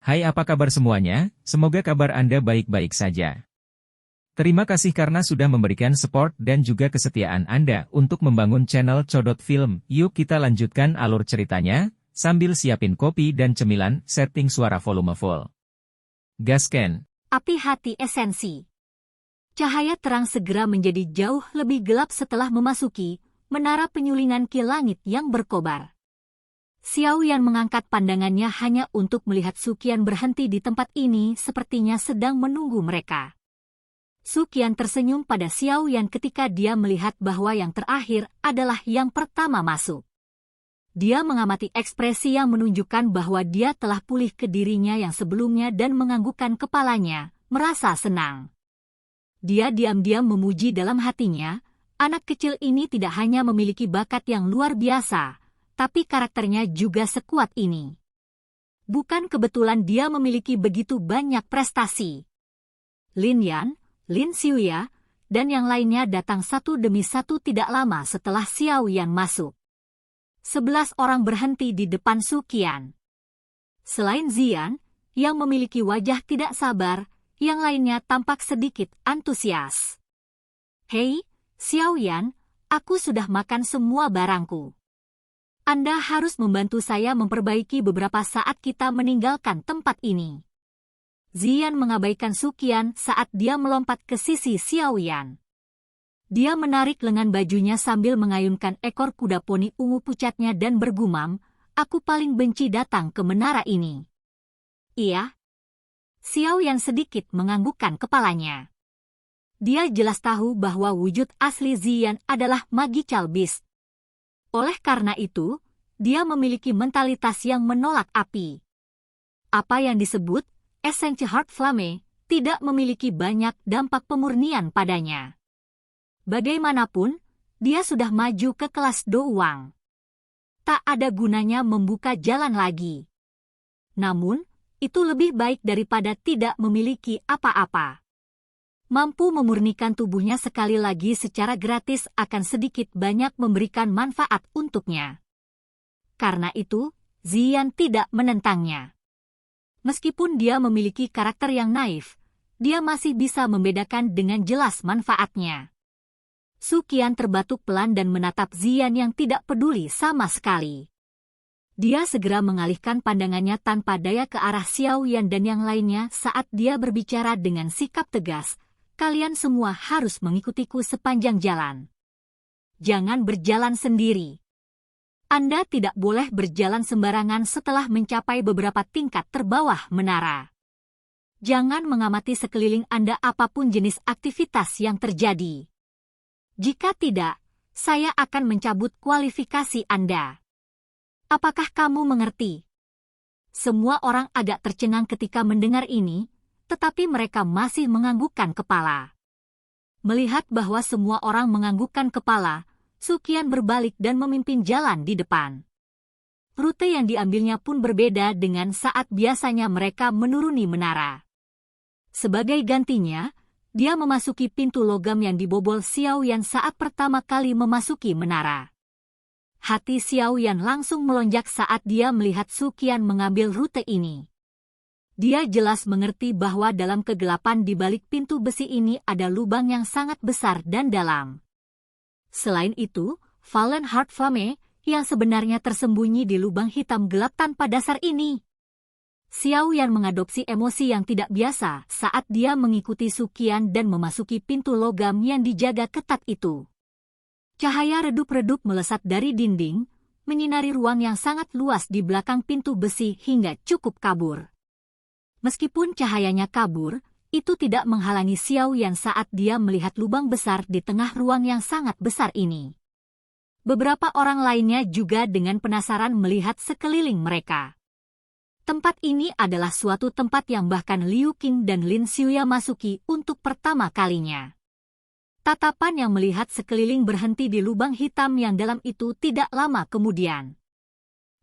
Hai, apa kabar semuanya? Semoga kabar Anda baik-baik saja. Terima kasih karena sudah memberikan support dan juga kesetiaan Anda untuk membangun channel Codot Film. Yuk kita lanjutkan alur ceritanya, sambil siapin kopi dan cemilan, setting suara volume full. Gasken. Api hati esensi. Cahaya terang segera menjadi jauh lebih gelap setelah memasuki menara penyulingan ki langit yang berkobar. Xiao Yan mengangkat pandangannya hanya untuk melihat Suqian berhenti di tempat ini sepertinya sedang menunggu mereka. Suqian tersenyum pada Xiao Yan ketika dia melihat bahwa yang terakhir adalah yang pertama masuk. Dia mengamati ekspresi yang menunjukkan bahwa dia telah pulih ke dirinya yang sebelumnya dan menganggukkan kepalanya, merasa senang. Dia diam-diam memuji dalam hatinya, anak kecil ini tidak hanya memiliki bakat yang luar biasa, tapi karakternya juga sekuat ini. Bukan kebetulan dia memiliki begitu banyak prestasi. Lin Yan, Lin Xiuya, dan yang lainnya datang satu demi satu tidak lama setelah Xiao Yan masuk. 11 orang berhenti di depan Suqian. Selain Zian, yang memiliki wajah tidak sabar, yang lainnya tampak sedikit antusias. Hei, Xiao Yan, aku sudah makan semua barangku. Anda harus membantu saya memperbaiki beberapa saat kita meninggalkan tempat ini. Zian mengabaikan Suqian saat dia melompat ke sisi Xiao Yan. Dia menarik lengan bajunya sambil mengayunkan ekor kuda poni ungu pucatnya dan bergumam, aku paling benci datang ke menara ini. Iya. Xiao Yan sedikit menganggukkan kepalanya. Dia jelas tahu bahwa wujud asli Zian adalah magical beast. Oleh karena itu, dia memiliki mentalitas yang menolak api. Apa yang disebut esensi Heart Flame tidak memiliki banyak dampak pemurnian padanya. Bagaimanapun, dia sudah maju ke kelas Douang. Tak ada gunanya membuka jalan lagi. Namun, itu lebih baik daripada tidak memiliki apa-apa. Mampu memurnikan tubuhnya sekali lagi secara gratis akan sedikit banyak memberikan manfaat untuknya. Karena itu, Zian tidak menentangnya. Meskipun dia memiliki karakter yang naif, dia masih bisa membedakan dengan jelas manfaatnya. Suqian terbatuk pelan dan menatap Zian yang tidak peduli sama sekali. Dia segera mengalihkan pandangannya tanpa daya ke arah Xiao Yan dan yang lainnya saat dia berbicara dengan sikap tegas, kalian semua harus mengikutiku sepanjang jalan. Jangan berjalan sendiri. Anda tidak boleh berjalan sembarangan setelah mencapai beberapa tingkat terbawah menara. Jangan mengamati sekeliling Anda apapun jenis aktivitas yang terjadi. Jika tidak, saya akan mencabut kualifikasi Anda. Apakah kamu mengerti? Semua orang agak tercengang ketika mendengar ini, tetapi mereka masih menganggukkan kepala. Melihat bahwa semua orang menganggukkan kepala, Suqian berbalik dan memimpin jalan di depan. Rute yang diambilnya pun berbeda dengan saat biasanya mereka menuruni menara. Sebagai gantinya, dia memasuki pintu logam yang dibobol Xiao Yan saat pertama kali memasuki menara. Hati Xiao Yan langsung melonjak saat dia melihat Suqian mengambil rute ini. Dia jelas mengerti bahwa dalam kegelapan di balik pintu besi ini ada lubang yang sangat besar dan dalam. Selain itu, Fallen Heart Flame yang sebenarnya tersembunyi di lubang hitam gelap tanpa dasar ini. Xiao Yan mengadopsi emosi yang tidak biasa saat dia mengikuti Suqian dan memasuki pintu logam yang dijaga ketat itu. Cahaya redup-redup melesat dari dinding, menyinari ruang yang sangat luas di belakang pintu besi hingga cukup kabur. Meskipun cahayanya kabur, itu tidak menghalangi Xiao Yan saat dia melihat lubang besar di tengah ruang yang sangat besar ini. Beberapa orang lainnya juga dengan penasaran melihat sekeliling mereka. Tempat ini adalah suatu tempat yang bahkan Liu Qing dan Lin Xiuya masuki untuk pertama kalinya. Tatapan yang melihat sekeliling berhenti di lubang hitam yang dalam itu tidak lama kemudian.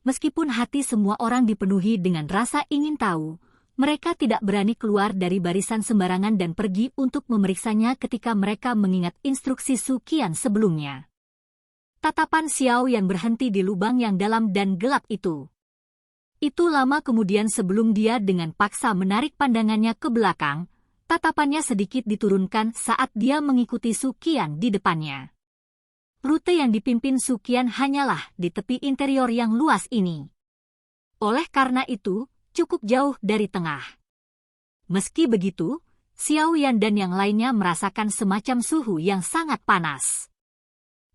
Meskipun hati semua orang dipenuhi dengan rasa ingin tahu, mereka tidak berani keluar dari barisan sembarangan dan pergi untuk memeriksanya ketika mereka mengingat instruksi Suqian sebelumnya. Tatapan Xiao Yan berhenti di lubang yang dalam dan gelap itu. Itu lama kemudian sebelum dia dengan paksa menarik pandangannya ke belakang, tatapannya sedikit diturunkan saat dia mengikuti Su Qian di depannya. Rute yang dipimpin Su Qian hanyalah di tepi interior yang luas ini. Oleh karena itu, cukup jauh dari tengah. Meski begitu, Xiao Yan dan yang lainnya merasakan semacam suhu yang sangat panas.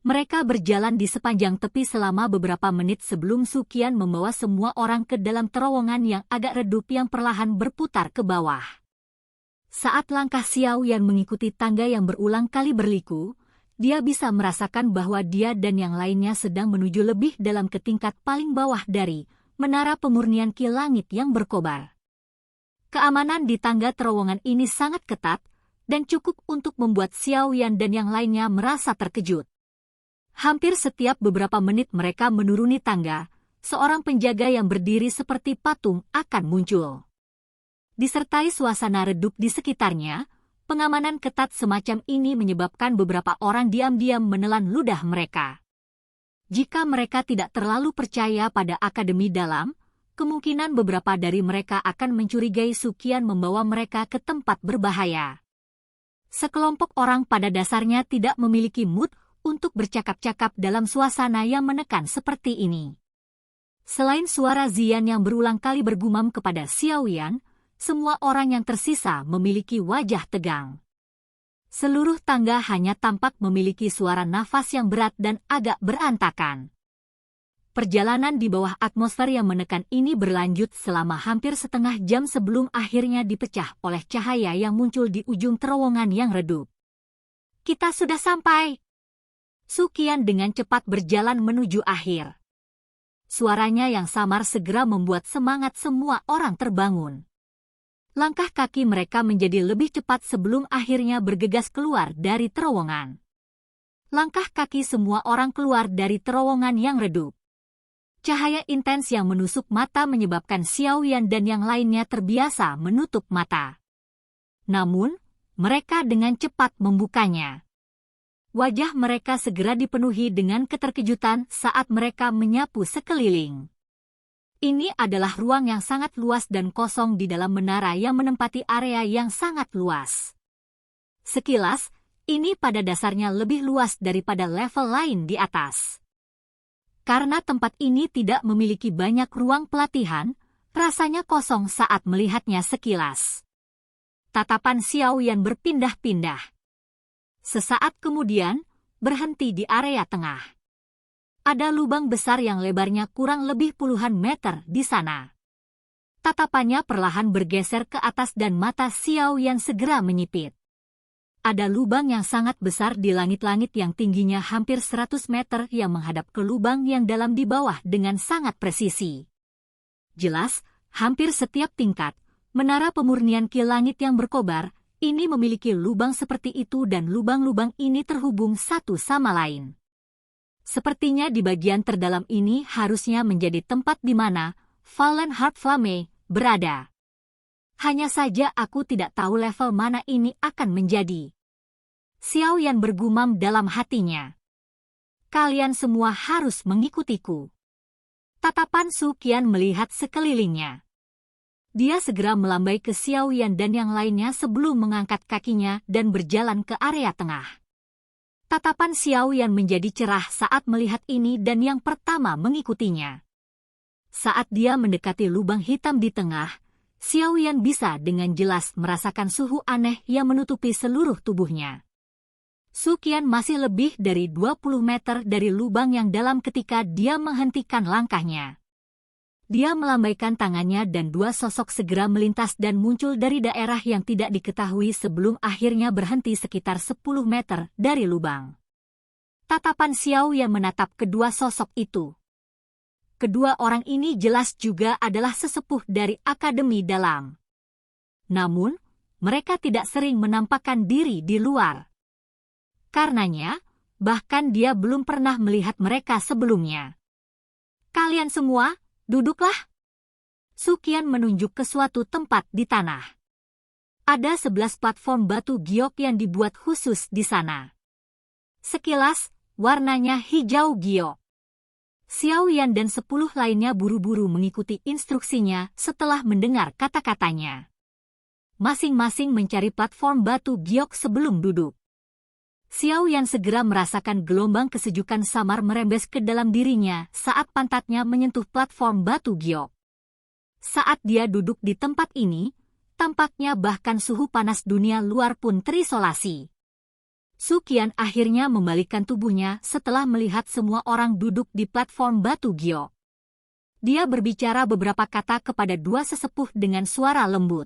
Mereka berjalan di sepanjang tepi selama beberapa menit sebelum Su Qian membawa semua orang ke dalam terowongan yang agak redup yang perlahan berputar ke bawah. Saat langkah Xiao Yan mengikuti tangga yang berulang kali berliku, dia bisa merasakan bahwa dia dan yang lainnya sedang menuju lebih dalam ke tingkat paling bawah dari menara pemurnian Ki Langit yang berkobar. Keamanan di tangga terowongan ini sangat ketat dan cukup untuk membuat Xiao Yan dan yang lainnya merasa terkejut. Hampir setiap beberapa menit mereka menuruni tangga, seorang penjaga yang berdiri seperti patung akan muncul. Disertai suasana redup di sekitarnya, pengamanan ketat semacam ini menyebabkan beberapa orang diam-diam menelan ludah mereka. Jika mereka tidak terlalu percaya pada Akademi Dalam, kemungkinan beberapa dari mereka akan mencurigai Su Qian membawa mereka ke tempat berbahaya. Sekelompok orang pada dasarnya tidak memiliki mood untuk bercakap-cakap dalam suasana yang menekan seperti ini. Selain suara Zian yang berulang kali bergumam kepada Xiao Yan, semua orang yang tersisa memiliki wajah tegang. Seluruh tangga hanya tampak memiliki suara nafas yang berat dan agak berantakan. Perjalanan di bawah atmosfer yang menekan ini berlanjut selama hampir setengah jam sebelum akhirnya dipecah oleh cahaya yang muncul di ujung terowongan yang redup. Kita sudah sampai. Su Qian dengan cepat berjalan menuju akhir. Suaranya yang samar segera membuat semangat semua orang terbangun. Langkah kaki mereka menjadi lebih cepat sebelum akhirnya bergegas keluar dari terowongan. Langkah kaki semua orang keluar dari terowongan yang redup. Cahaya intens yang menusuk mata menyebabkan Xiao Yan dan yang lainnya terbiasa menutup mata. Namun, mereka dengan cepat membukanya. Wajah mereka segera dipenuhi dengan keterkejutan saat mereka menyapu sekeliling. Ini adalah ruang yang sangat luas dan kosong di dalam menara yang menempati area yang sangat luas. Sekilas, ini pada dasarnya lebih luas daripada level lain di atas. Karena tempat ini tidak memiliki banyak ruang pelatihan, rasanya kosong saat melihatnya sekilas. Tatapan Xiao Yan berpindah-pindah. Sesaat kemudian, berhenti di area tengah. Ada lubang besar yang lebarnya kurang lebih puluhan meter di sana. Tatapannya perlahan bergeser ke atas dan mata Xiao Yan segera menyipit. Ada lubang yang sangat besar di langit-langit yang tingginya hampir 100 meter yang menghadap ke lubang yang dalam di bawah dengan sangat presisi. Jelas, hampir setiap tingkat, menara pemurnian Ki Langit yang berkobar, ini memiliki lubang seperti itu dan lubang-lubang ini terhubung satu sama lain. Sepertinya di bagian terdalam ini harusnya menjadi tempat di mana Fallen Heart Flame berada. Hanya saja aku tidak tahu level mana ini akan menjadi. Xiao Yan bergumam dalam hatinya. Kalian semua harus mengikutiku. Tatapan Su Qian melihat sekelilingnya. Dia segera melambai ke Xiao Yan dan yang lainnya sebelum mengangkat kakinya dan berjalan ke area tengah. Tatapan Xiao Yan menjadi cerah saat melihat ini dan yang pertama mengikutinya. Saat dia mendekati lubang hitam di tengah, Xiao Yan bisa dengan jelas merasakan suhu aneh yang menutupi seluruh tubuhnya. Su Qian masih lebih dari 20 meter dari lubang yang dalam ketika dia menghentikan langkahnya. Dia melambaikan tangannya dan dua sosok segera melintas dan muncul dari daerah yang tidak diketahui sebelum akhirnya berhenti sekitar 10 meter dari lubang. Tatapan Xiao yang menatap kedua sosok itu. Kedua orang ini jelas juga adalah sesepuh dari Akademi Dalam. Namun, mereka tidak sering menampakkan diri di luar. Karenanya, bahkan dia belum pernah melihat mereka sebelumnya. Kalian semua, duduklah. Su Qian menunjuk ke suatu tempat di tanah. Ada 11 platform batu giok yang dibuat khusus di sana. Sekilas, warnanya hijau giok. Xiao Yan dan 10 lainnya buru-buru mengikuti instruksinya setelah mendengar kata-katanya. Masing-masing mencari platform batu giok sebelum duduk. Xiao Yan segera merasakan gelombang kesejukan samar merembes ke dalam dirinya saat pantatnya menyentuh platform batu giok. Saat dia duduk di tempat ini, tampaknya bahkan suhu panas dunia luar pun terisolasi. Su Qian akhirnya membalikkan tubuhnya setelah melihat semua orang duduk di platform batu giok. Dia berbicara beberapa kata kepada dua sesepuh dengan suara lembut.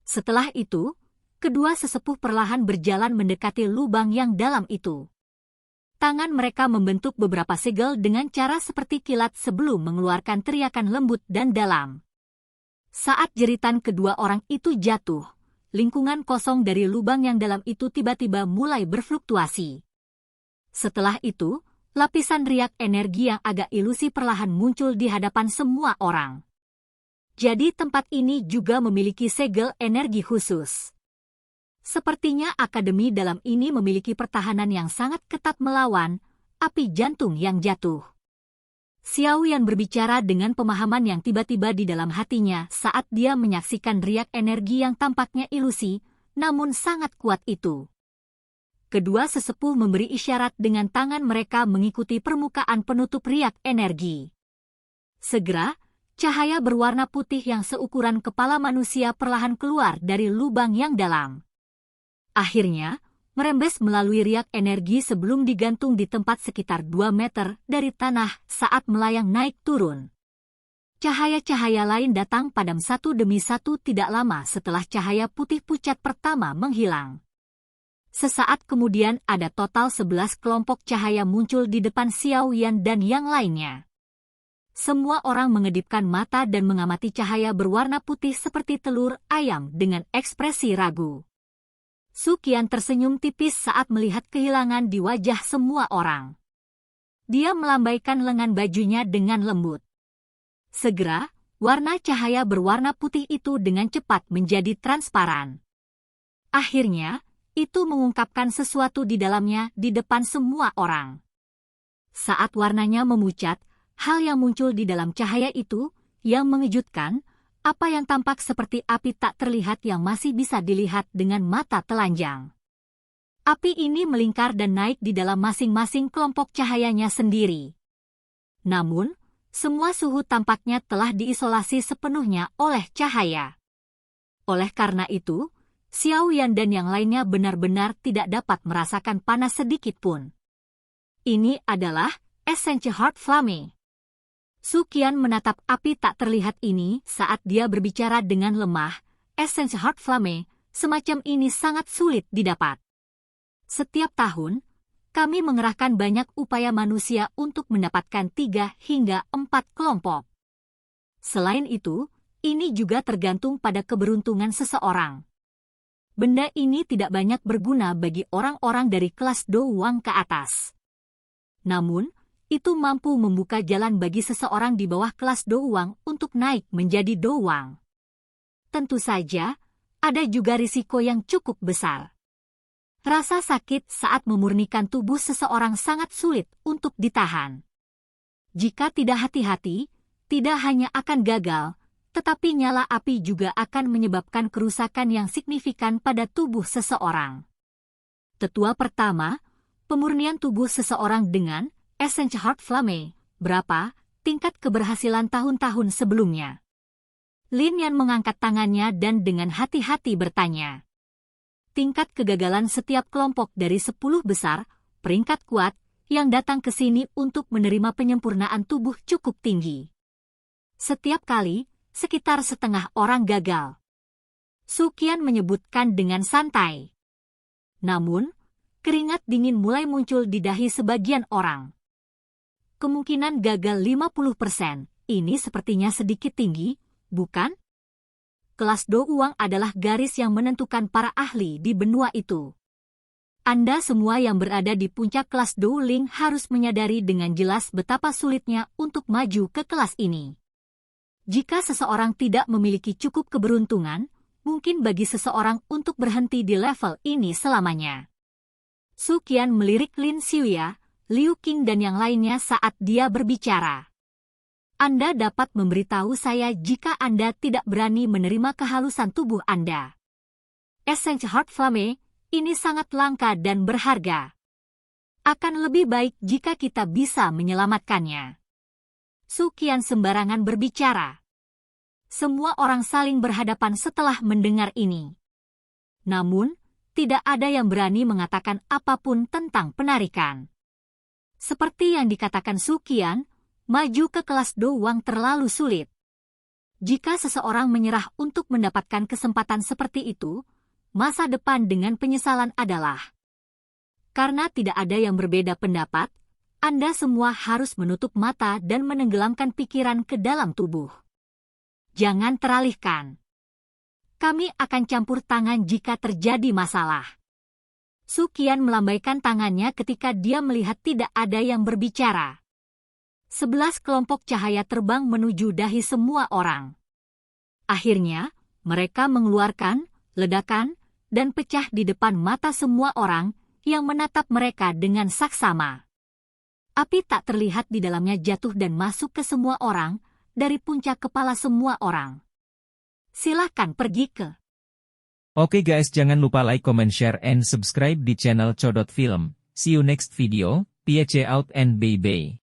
Setelah itu, kedua sesepuh perlahan berjalan mendekati lubang yang dalam itu. Tangan mereka membentuk beberapa segel dengan cara seperti kilat sebelum mengeluarkan teriakan lembut dan dalam. Saat jeritan kedua orang itu jatuh, lingkungan kosong dari lubang yang dalam itu tiba-tiba mulai berfluktuasi. Setelah itu, lapisan riak energi yang agak ilusi perlahan muncul di hadapan semua orang. Jadi tempat ini juga memiliki segel energi khusus. Sepertinya akademi dalam ini memiliki pertahanan yang sangat ketat melawan api jantung yang jatuh. Xiao Yan berbicara dengan pemahaman yang tiba-tiba di dalam hatinya saat dia menyaksikan riak energi yang tampaknya ilusi, namun sangat kuat itu. Kedua sesepuh memberi isyarat dengan tangan mereka mengikuti permukaan penutup riak energi. Segera, cahaya berwarna putih yang seukuran kepala manusia perlahan keluar dari lubang yang dalam. Akhirnya, merembes melalui riak energi sebelum digantung di tempat sekitar 2 meter dari tanah saat melayang naik turun. Cahaya-cahaya lain datang padam satu demi satu tidak lama setelah cahaya putih pucat pertama menghilang. Sesaat kemudian ada total 11 kelompok cahaya muncul di depan Xiao Yan dan yang lainnya. Semua orang mengedipkan mata dan mengamati cahaya berwarna putih seperti telur ayam dengan ekspresi ragu. Su Qian tersenyum tipis saat melihat kehilangan di wajah semua orang. Dia melambaikan lengan bajunya dengan lembut. Segera, warna cahaya berwarna putih itu dengan cepat menjadi transparan. Akhirnya, itu mengungkapkan sesuatu di dalamnya di depan semua orang. Saat warnanya memucat, hal yang muncul di dalam cahaya itu, yang mengejutkan, apa yang tampak seperti api tak terlihat yang masih bisa dilihat dengan mata telanjang. Api ini melingkar dan naik di dalam masing-masing kelompok cahayanya sendiri. Namun, semua suhu tampaknya telah diisolasi sepenuhnya oleh cahaya. Oleh karena itu, Xiao Yan dan yang lainnya benar-benar tidak dapat merasakan panas sedikit pun. Ini adalah esensi Heart Flame. Su Qian menatap api tak terlihat ini saat dia berbicara dengan lemah. Esensi Heart Flame, semacam ini sangat sulit didapat. Setiap tahun, kami mengerahkan banyak upaya manusia untuk mendapatkan 3 hingga 4 kelompok. Selain itu, ini juga tergantung pada keberuntungan seseorang. Benda ini tidak banyak berguna bagi orang-orang dari kelas Do Wang ke atas. Namun, itu mampu membuka jalan bagi seseorang di bawah kelas Do Wang untuk naik menjadi Do Wang. Tentu saja, ada juga risiko yang cukup besar. Rasa sakit saat memurnikan tubuh seseorang sangat sulit untuk ditahan. Jika tidak hati-hati, tidak hanya akan gagal, tetapi nyala api juga akan menyebabkan kerusakan yang signifikan pada tubuh seseorang. Tetua pertama, pemurnian tubuh seseorang dengan esensi Heart Flame, berapa tingkat keberhasilan tahun-tahun sebelumnya? Lin Yan mengangkat tangannya dan dengan hati-hati bertanya. Tingkat kegagalan setiap kelompok dari 10 besar, peringkat kuat, yang datang ke sini untuk menerima penyempurnaan tubuh cukup tinggi. Setiap kali, sekitar setengah orang gagal. Su Qian menyebutkan dengan santai. Namun, keringat dingin mulai muncul di dahi sebagian orang. Kemungkinan gagal 50%, ini sepertinya sedikit tinggi, bukan? Kelas Do Wang adalah garis yang menentukan para ahli di benua itu. Anda semua yang berada di puncak kelas Do Ling harus menyadari dengan jelas betapa sulitnya untuk maju ke kelas ini. Jika seseorang tidak memiliki cukup keberuntungan, mungkin bagi seseorang untuk berhenti di level ini selamanya. Su Qian melirik Lin Xiuya, Liu Qing dan yang lainnya saat dia berbicara. Anda dapat memberitahu saya jika Anda tidak berani menerima kehalusan tubuh Anda. Essence Heart Flame, ini sangat langka dan berharga. Akan lebih baik jika kita bisa menyelamatkannya. Su Qian sembarangan berbicara. Semua orang saling berhadapan setelah mendengar ini. Namun, tidak ada yang berani mengatakan apapun tentang penarikan. Seperti yang dikatakan Su Qian, maju ke kelas doang terlalu sulit. Jika seseorang menyerah untuk mendapatkan kesempatan seperti itu, masa depan dengan penyesalan adalah. Karena tidak ada yang berbeda pendapat, Anda semua harus menutup mata dan menenggelamkan pikiran ke dalam tubuh. Jangan teralihkan. Kami akan campur tangan jika terjadi masalah. Su Qian melambaikan tangannya ketika dia melihat tidak ada yang berbicara. 11 kelompok cahaya terbang menuju dahi semua orang. Akhirnya, mereka mengeluarkan, ledakan, dan pecah di depan mata semua orang yang menatap mereka dengan saksama. Api tak terlihat di dalamnya jatuh dan masuk ke semua orang, dari puncak kepala semua orang. Silahkan pergi ke. Oke guys, jangan lupa like, comment, share, and subscribe di channel Codot Film. See you next video, peace out and bye-bye.